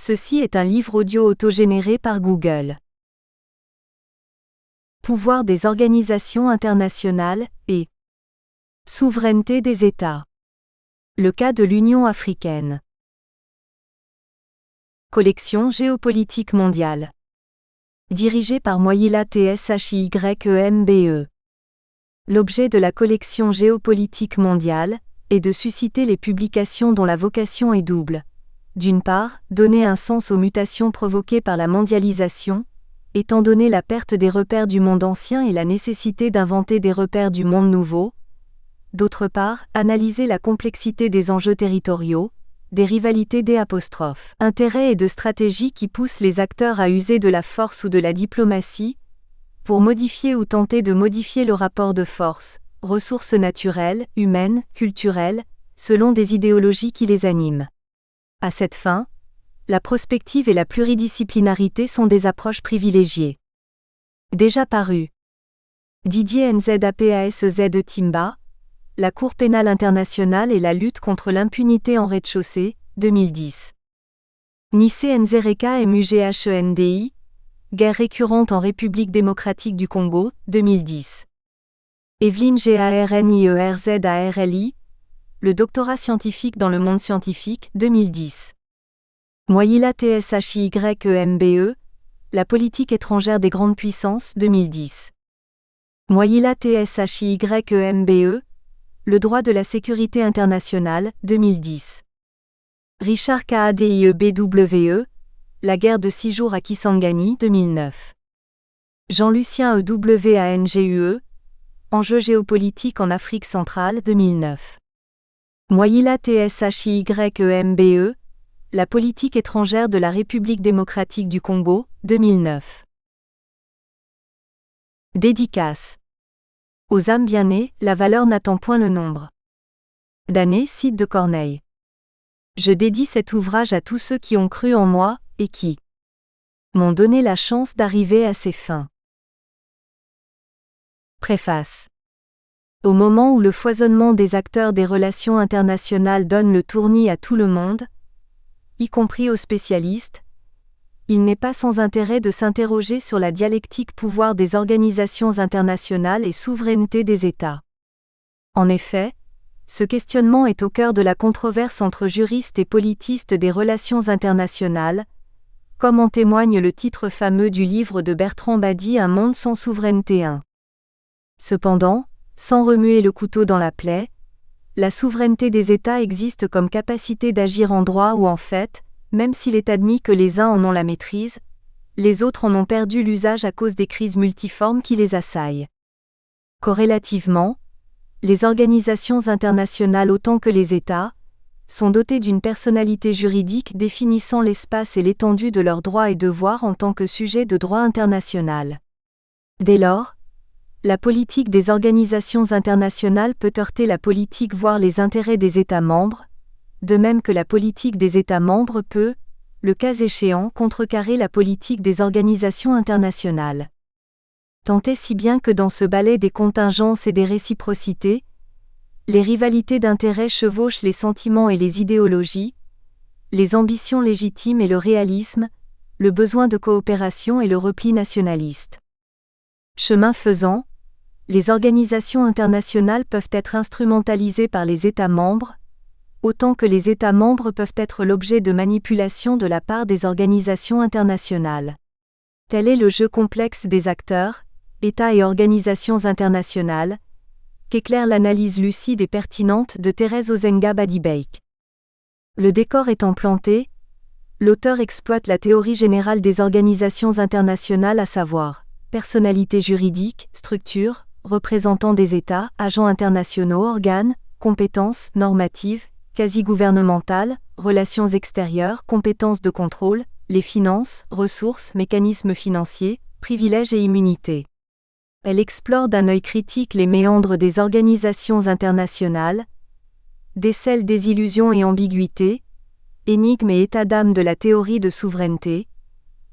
Ceci est un livre audio autogénéré par Google. Pouvoir des organisations internationales et souveraineté des États. Le cas de l'Union africaine. Collection géopolitique mondiale. Dirigée par Moyila Tshiyembe. L'objet de la collection géopolitique mondiale est de susciter les publications dont la vocation est double. D'une part, donner un sens aux mutations provoquées par la mondialisation, étant donné la perte des repères du monde ancien et la nécessité d'inventer des repères du monde nouveau. D'autre part, analyser la complexité des enjeux territoriaux, des rivalités des intérêts et de stratégies qui poussent les acteurs à user de la force ou de la diplomatie, pour modifier ou tenter de modifier le rapport de force, ressources naturelles, humaines, culturelles, selon des idéologies qui les animent. À cette fin, la prospective et la pluridisciplinarité sont des approches privilégiées. Déjà paru. Didier Nzapasez Timba, La Cour pénale internationale et la lutte contre l'impunité en rez-de-chaussée, 2010. Nissé Nzereka Mughendi, Guerre récurrente en République démocratique du Congo, 2010. Evelyne Garnierzarli, Le doctorat scientifique dans le monde scientifique, 2010. Moyila Tshiyembe, La politique étrangère des grandes puissances, 2010. Moyila Tshiyembe, Le droit de la sécurité internationale, 2010. Richard Kadibwe, La guerre de 6 jours à Kisangani, 2009. Jean-Lucien Ewangue, Enjeux géopolitiques en Afrique centrale, 2009. Moyila Tshiyembe, La politique étrangère de la République démocratique du Congo, 2009. Dédicace. Aux âmes bien-nées, la valeur n'attend point le nombre d'années, cite de Corneille. Je dédie cet ouvrage à tous ceux qui ont cru en moi, et qui m'ont donné la chance d'arriver à ses fins. Préface. Au moment où le foisonnement des acteurs des relations internationales donne le tournis à tout le monde, y compris aux spécialistes, il n'est pas sans intérêt de s'interroger sur la dialectique pouvoir des organisations internationales et souveraineté des États. En effet, ce questionnement est au cœur de la controverse entre juristes et politistes des relations internationales, comme en témoigne le titre fameux du livre de Bertrand Badi Un monde sans souveraineté 1. Cependant, sans remuer le couteau dans la plaie, la souveraineté des États existe comme capacité d'agir en droit ou en fait, même s'il est admis que les uns en ont la maîtrise, les autres en ont perdu l'usage à cause des crises multiformes qui les assaillent. Corrélativement, les organisations internationales autant que les États sont dotés d'une personnalité juridique définissant l'espace et l'étendue de leurs droits et devoirs en tant que sujet de droit international. Dès lors, la politique des organisations internationales peut heurter la politique voire les intérêts des États membres, de même que la politique des États membres peut, le cas échéant, contrecarrer la politique des organisations internationales. Tant est si bien que dans ce ballet des contingences et des réciprocités, les rivalités d'intérêts chevauchent les sentiments et les idéologies, les ambitions légitimes et le réalisme, le besoin de coopération et le repli nationaliste. Chemin faisant, les organisations internationales peuvent être instrumentalisées par les États membres, autant que les États membres peuvent être l'objet de manipulations de la part des organisations internationales. Tel est le jeu complexe des acteurs, États et organisations internationales, qu'éclaire l'analyse lucide et pertinente de Thérèse Ozenga Badibake. Le décor étant planté, l'auteur exploite la théorie générale des organisations internationales, à savoir personnalité juridique, structure, représentants des États, agents internationaux, organes, compétences normatives, quasi-gouvernementales, relations extérieures, compétences de contrôle, les finances, ressources, mécanismes financiers, privilèges et immunités. Elle explore d'un œil critique les méandres des organisations internationales, décèle désillusions et ambiguïtés, énigmes et états d'âme de la théorie de souveraineté,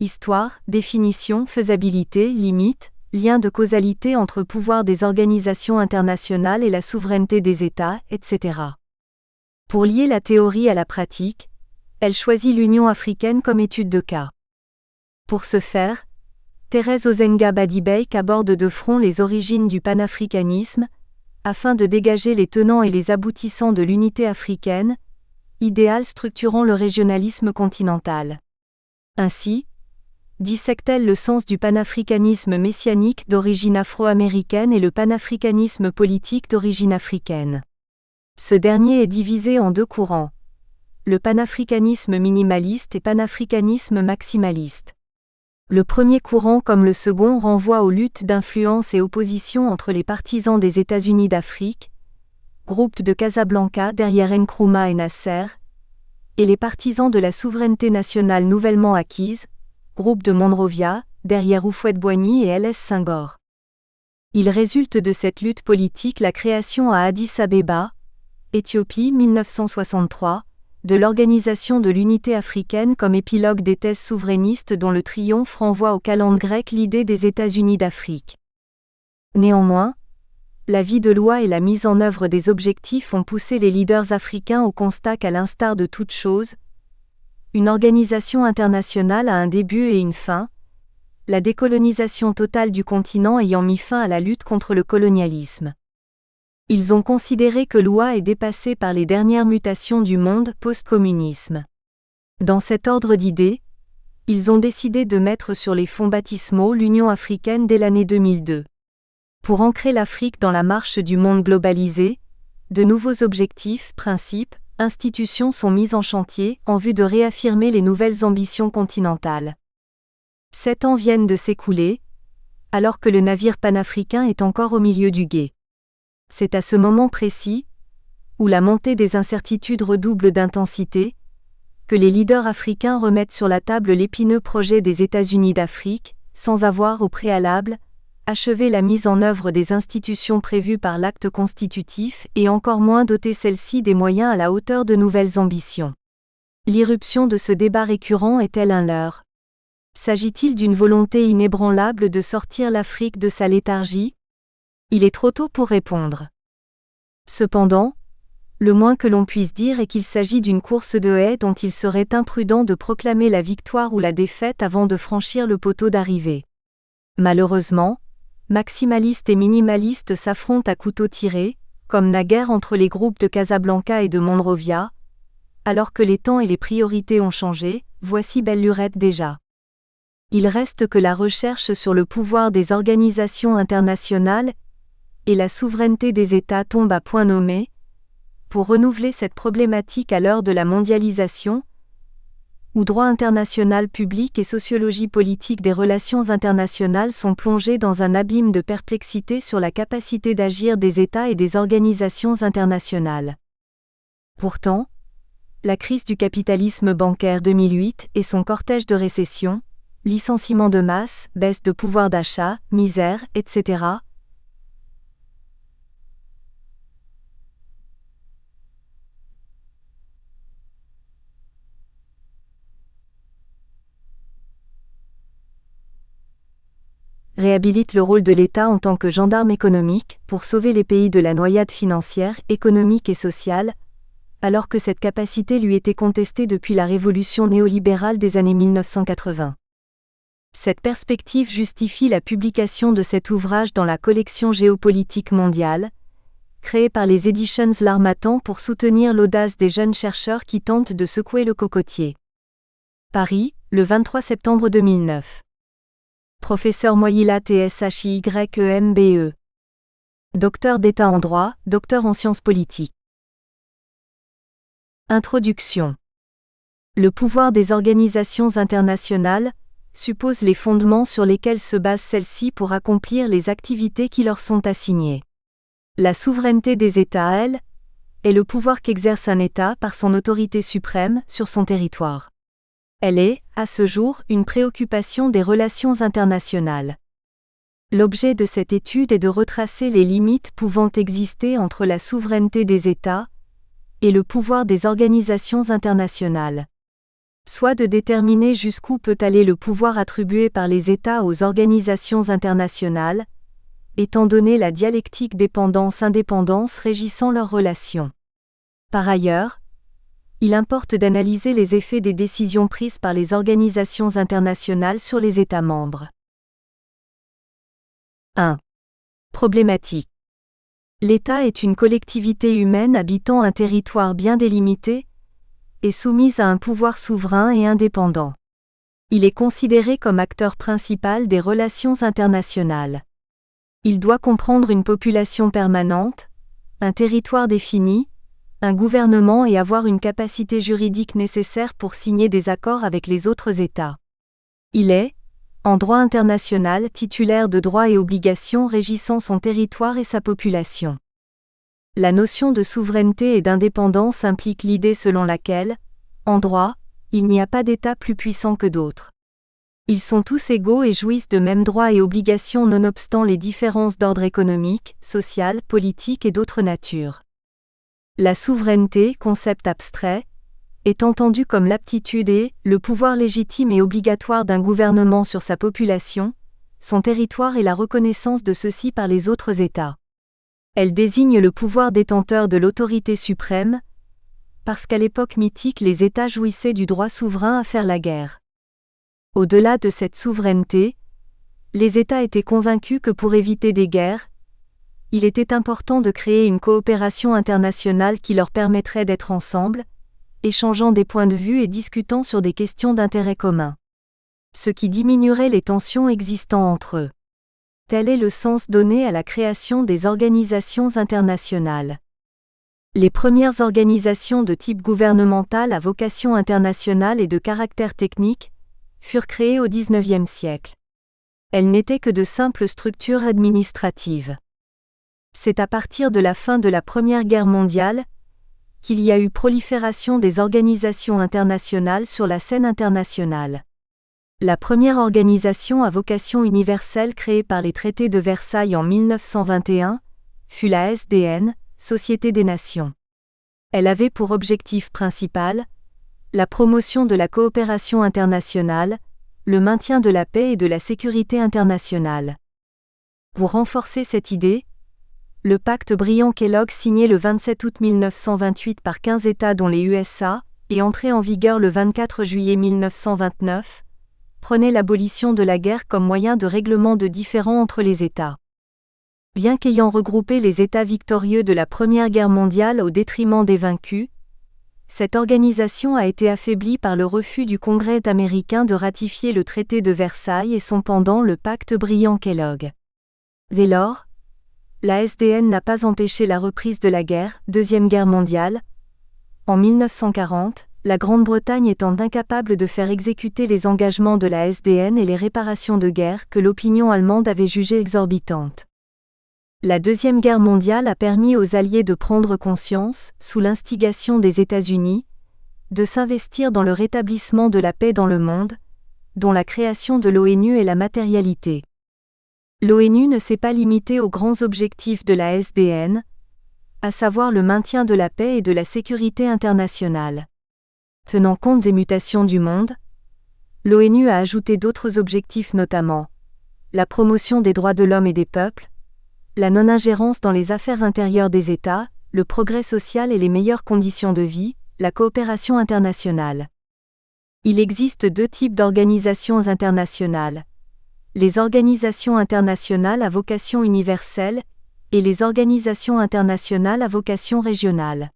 histoire, définition, faisabilité, limites, lien de causalité entre pouvoir des organisations internationales et la souveraineté des États, etc. Pour lier la théorie à la pratique, elle choisit l'Union africaine comme étude de cas. Pour ce faire, Thérèse Ozenga Badibek aborde de front les origines du panafricanisme, afin de dégager les tenants et les aboutissants de l'unité africaine, idéal structurant le régionalisme continental. Ainsi, dissecte-t-elle le sens du panafricanisme messianique d'origine afro-américaine et le panafricanisme politique d'origine africaine. Ce dernier est divisé en deux courants, le panafricanisme minimaliste et panafricanisme maximaliste. Le premier courant comme le second renvoie aux luttes d'influence et opposition entre les partisans des États-Unis d'Afrique, groupe de Casablanca derrière Nkrumah et Nasser, et les partisans de la souveraineté nationale nouvellement acquise, groupe de Monrovia, derrière Houphouët-Boigny et L.S. Senghor. Il résulte de cette lutte politique la création à Addis-Abeba, Éthiopie 1963, de l'Organisation de l'Unité africaine comme épilogue des thèses souverainistes dont le triomphe renvoie au calende grec l'idée des États-Unis d'Afrique. Néanmoins, la vie de loi et la mise en œuvre des objectifs ont poussé les leaders africains au constat qu'à l'instar de toute chose, une organisation internationale a un début et une fin, la décolonisation totale du continent ayant mis fin à la lutte contre le colonialisme. Ils ont considéré que l'OUA est dépassée par les dernières mutations du monde post-communisme. Dans cet ordre d'idées, ils ont décidé de mettre sur les fonds baptismaux l'Union africaine dès l'année 2002. Pour ancrer l'Afrique dans la marche du monde globalisé, de nouveaux objectifs, principes, institutions sont mis en chantier en vue de réaffirmer les nouvelles ambitions continentales. 7 ans viennent de s'écouler, alors que le navire panafricain est encore au milieu du gué. C'est à ce moment précis, où la montée des incertitudes redouble d'intensité, que les leaders africains remettent sur la table l'épineux projet des États-Unis d'Afrique, sans avoir au préalable achevé la mise en œuvre des institutions prévues par l'acte constitutif et encore moins doter celles-ci des moyens à la hauteur de nouvelles ambitions. L'irruption de ce débat récurrent est-elle un leurre? S'agit-il d'une volonté inébranlable de sortir l'Afrique de sa léthargie? Il est trop tôt pour répondre. Cependant, le moins que l'on puisse dire est qu'il s'agit d'une course de haies dont il serait imprudent de proclamer la victoire ou la défaite avant de franchir le poteau d'arrivée. Malheureusement, maximalistes et minimalistes s'affrontent à couteau tiré, comme naguère entre les groupes de Casablanca et de Monrovia. Alors que les temps et les priorités ont changé, voici belle lurette déjà. Il reste que la recherche sur le pouvoir des organisations internationales et la souveraineté des États tombe à point nommé. Pour renouveler cette problématique à l'heure de la mondialisation, où droit international public et sociologie politique des relations internationales sont plongés dans un abîme de perplexité sur la capacité d'agir des États et des organisations internationales. Pourtant, la crise du capitalisme bancaire 2008 et son cortège de récession, licenciements de masse, baisse de pouvoir d'achat, misère, etc., réhabilite le rôle de l'État en tant que gendarme économique pour sauver les pays de la noyade financière, économique et sociale, alors que cette capacité lui était contestée depuis la révolution néolibérale des années 1980. Cette perspective justifie la publication de cet ouvrage dans la collection Géopolitique mondiale, créée par les éditions L'Harmattan pour soutenir l'audace des jeunes chercheurs qui tentent de secouer le cocotier. Paris, le 23 septembre 2009. Professeur Moyila TSHYEMBE. Docteur d'État en droit, docteur en sciences politiques. Introduction. Le pouvoir des organisations internationales suppose les fondements sur lesquels se basent celles-ci pour accomplir les activités qui leur sont assignées. La souveraineté des États, elle, est le pouvoir qu'exerce un État par son autorité suprême sur son territoire. Elle est, à ce jour, une préoccupation des relations internationales. L'objet de cette étude est de retracer les limites pouvant exister entre la souveraineté des États et le pouvoir des organisations internationales. Soit de déterminer jusqu'où peut aller le pouvoir attribué par les États aux organisations internationales, étant donné la dialectique dépendance-indépendance régissant leurs relations. Par ailleurs, Il importe d'analyser les effets des décisions prises par les organisations internationales sur les États membres. 1. Problématique. L'État est une collectivité humaine habitant un territoire bien délimité et soumise à un pouvoir souverain et indépendant. Il est considéré comme acteur principal des relations internationales. Il doit comprendre une population permanente, un territoire défini, un gouvernement et avoir une capacité juridique nécessaire pour signer des accords avec les autres États. Il est, en droit international, titulaire de droits et obligations régissant son territoire et sa population. La notion de souveraineté et d'indépendance implique l'idée selon laquelle, en droit, il n'y a pas d'État plus puissant que d'autres. Ils sont tous égaux et jouissent de mêmes droits et obligations nonobstant les différences d'ordre économique, social, politique et d'autres natures. La souveraineté, concept abstrait, est entendue comme l'aptitude et le pouvoir légitime et obligatoire d'un gouvernement sur sa population, son territoire et la reconnaissance de ceux-ci par les autres États. Elle désigne le pouvoir détenteur de l'autorité suprême, parce qu'à l'époque mythique les États jouissaient du droit souverain à faire la guerre. Au-delà de cette souveraineté, les États étaient convaincus que pour éviter des guerres, il était important de créer une coopération internationale qui leur permettrait d'être ensemble, échangeant des points de vue et discutant sur des questions d'intérêt commun. Ce qui diminuerait les tensions existant entre eux. Tel est le sens donné à la création des organisations internationales. Les premières organisations de type gouvernemental à vocation internationale et de caractère technique furent créées au XIXe siècle. Elles n'étaient que de simples structures administratives. C'est à partir de la fin de la Première Guerre mondiale qu'il y a eu prolifération des organisations internationales sur la scène internationale. La première organisation à vocation universelle créée par les traités de Versailles en 1921 fut la SDN, Société des Nations. Elle avait pour objectif principal la promotion de la coopération internationale, le maintien de la paix et de la sécurité internationale. Pour renforcer cette idée, le pacte Briand-Kellogg signé le 27 août 1928 par 15 États dont les USA, et entré en vigueur le 24 juillet 1929, prenait l'abolition de la guerre comme moyen de règlement de différends entre les États. Bien qu'ayant regroupé les États victorieux de la Première Guerre mondiale au détriment des vaincus, cette organisation a été affaiblie par le refus du Congrès américain de ratifier le traité de Versailles et son pendant le pacte Briand-Kellogg. Dès lors, la SDN n'a pas empêché la reprise de la guerre, Deuxième Guerre mondiale. En 1940, la Grande-Bretagne étant incapable de faire exécuter les engagements de la SDN et les réparations de guerre que l'opinion allemande avait jugées exorbitantes. La Deuxième Guerre mondiale a permis aux Alliés de prendre conscience, sous l'instigation des États-Unis, de s'investir dans le rétablissement de la paix dans le monde, dont la création de l'ONU est la matérialité. L'ONU ne s'est pas limitée aux grands objectifs de la SDN, à savoir le maintien de la paix et de la sécurité internationale. Tenant compte des mutations du monde, l'ONU a ajouté d'autres objectifs notamment la promotion des droits de l'homme et des peuples, la non-ingérence dans les affaires intérieures des États, le progrès social et les meilleures conditions de vie, la coopération internationale. Il existe deux types d'organisations internationales. Les organisations internationales à vocation universelle et les organisations internationales à vocation régionale.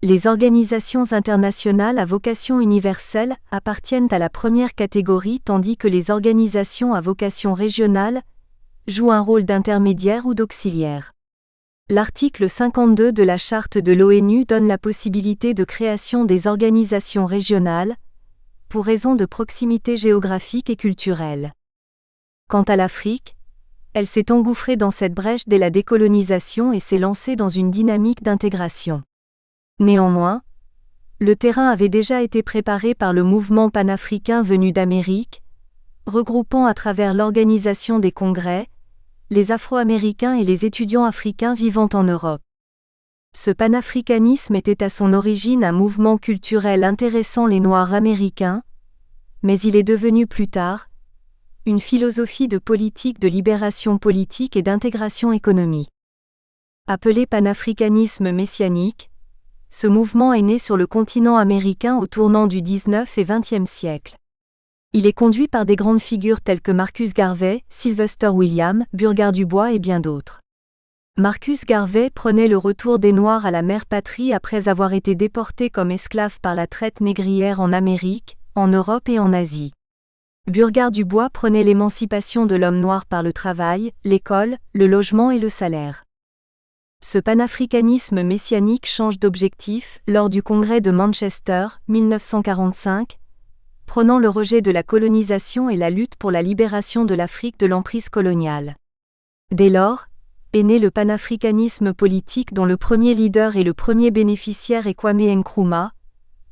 Les organisations internationales à vocation universelle appartiennent à la première catégorie tandis que les organisations à vocation régionale jouent un rôle d'intermédiaire ou d'auxiliaire. L'article 52 de la Charte de l'ONU donne la possibilité de création des organisations régionales, pour raison de proximité géographique et culturelle. Quant à l'Afrique, elle s'est engouffrée dans cette brèche dès la décolonisation et s'est lancée dans une dynamique d'intégration. Néanmoins, le terrain avait déjà été préparé par le mouvement panafricain venu d'Amérique, regroupant à travers l'organisation des congrès, les Afro-Américains et les étudiants africains vivant en Europe. Ce panafricanisme était à son origine un mouvement culturel intéressant les Noirs américains, mais il est devenu plus tard une philosophie de politique de libération politique et d'intégration économique. Appelé panafricanisme messianique, Ce mouvement est né sur le continent américain au tournant du XIXe et XXe siècle. Il est conduit par des grandes figures telles que Marcus Garvey, Sylvester Williams, Burgard Dubois et bien d'autres. Marcus Garvey prônait le retour des Noirs à la mère patrie après avoir été déportés comme esclaves par la traite négrière en Amérique, en Europe et en Asie. Burgard Dubois prônait l'émancipation de l'homme noir par le travail, l'école, le logement et le salaire. Ce panafricanisme messianique change d'objectif lors du congrès de Manchester, 1945, prônant le rejet de la colonisation et la lutte pour la libération de l'Afrique de l'emprise coloniale. Dès lors, est né le panafricanisme politique dont le premier leader et le premier bénéficiaire est Kwame Nkrumah,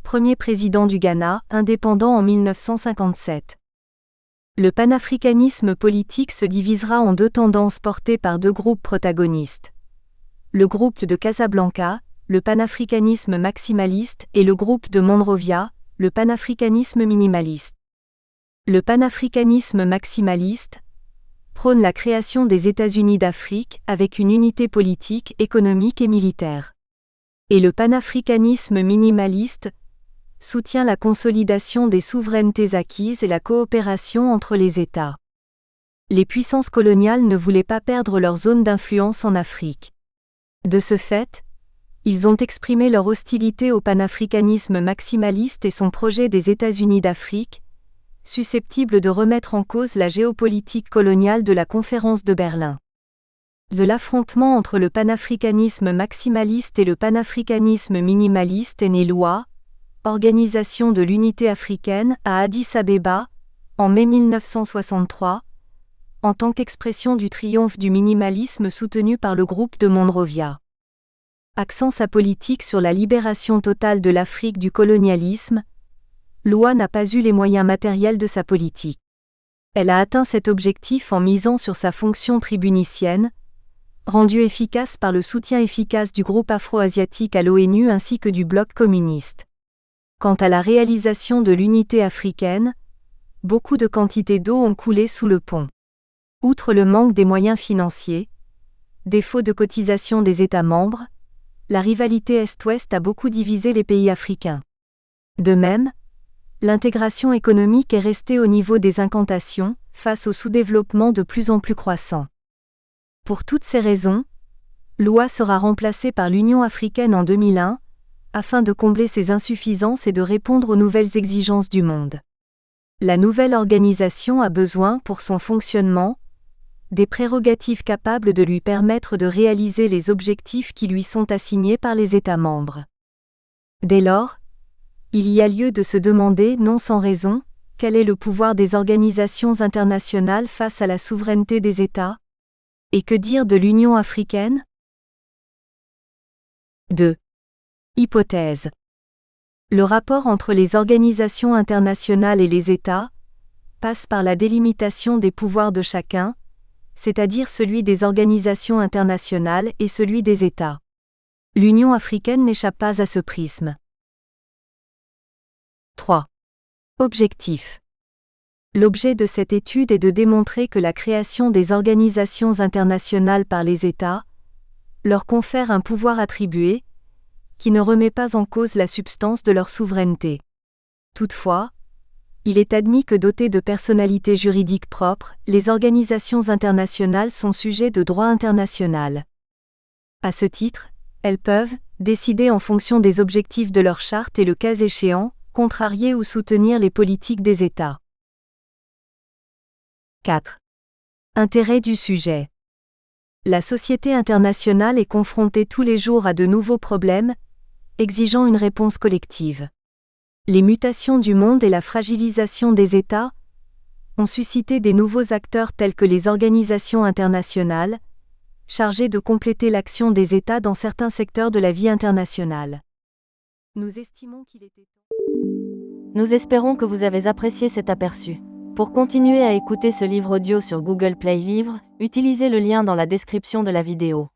premier président du Ghana, indépendant en 1957. Le panafricanisme politique se divisera en deux tendances portées par deux groupes protagonistes. Le groupe de Casablanca, le panafricanisme maximaliste, et le groupe de Monrovia, le panafricanisme minimaliste. Le panafricanisme maximaliste prône la création des États-Unis d'Afrique avec une unité politique, économique et militaire. Et le panafricanisme minimaliste soutient la consolidation des souverainetés acquises et la coopération entre les États. Les puissances coloniales ne voulaient pas perdre leur zone d'influence en Afrique. De ce fait, ils ont exprimé leur hostilité au panafricanisme maximaliste et son projet des États-Unis d'Afrique, susceptible de remettre en cause la géopolitique coloniale de la Conférence de Berlin. De l'affrontement entre le panafricanisme maximaliste et le panafricanisme minimaliste est né l'OUA, Organisation de l'Unité africaine, à Addis-Abeba, en mai 1963, en tant qu'expression du triomphe du minimalisme soutenu par le groupe de Monrovia. Axant sa politique sur la libération totale de l'Afrique du colonialisme, l'OUA n'a pas eu les moyens matériels de sa politique. Elle a atteint cet objectif en misant sur sa fonction tribunicienne, rendue efficace par le soutien efficace du groupe afro-asiatique à l'ONU ainsi que du bloc communiste. Quant à la réalisation de l'unité africaine, beaucoup de quantités d'eau ont coulé sous le pont. Outre le manque des moyens financiers, défaut de cotisation des États membres, la rivalité Est-Ouest a beaucoup divisé les pays africains. De même, l'intégration économique est restée au niveau des incantations, face au sous-développement de plus en plus croissant. Pour toutes ces raisons, l'OUA sera remplacée par l'Union africaine en 2001, afin de combler ses insuffisances et de répondre aux nouvelles exigences du monde. La nouvelle organisation a besoin, pour son fonctionnement, des prérogatives capables de lui permettre de réaliser les objectifs qui lui sont assignés par les États membres. Dès lors, il y a lieu de se demander, non sans raison, quel est le pouvoir des organisations internationales face à la souveraineté des États ? Et que dire de l'Union africaine ? 2. Hypothèse. Le rapport entre les organisations internationales et les États passe par la délimitation des pouvoirs de chacun, c'est-à-dire celui des organisations internationales et celui des États. L'Union africaine n'échappe pas à ce prisme. 3. Objectif. L'objet de cette étude est de démontrer que la création des organisations internationales par les États leur confère un pouvoir attribué, qui ne remet pas en cause la substance de leur souveraineté. Toutefois, il est admis que dotées de personnalités juridiques propres, les organisations internationales sont sujets de droit international. À ce titre, elles peuvent décider en fonction des objectifs de leur charte et le cas échéant, contrarier ou soutenir les politiques des États. 4. Intérêt du sujet. La société internationale est confrontée tous les jours à de nouveaux problèmes, exigeant une réponse collective. Les mutations du monde et la fragilisation des États ont suscité des nouveaux acteurs tels que les organisations internationales, chargées de compléter l'action des États dans certains secteurs de la vie internationale. Nous estimons qu'il était temps. Nous espérons que vous avez apprécié cet aperçu. Pour continuer à écouter ce livre audio sur Google Play Livres, utilisez le lien dans la description de la vidéo.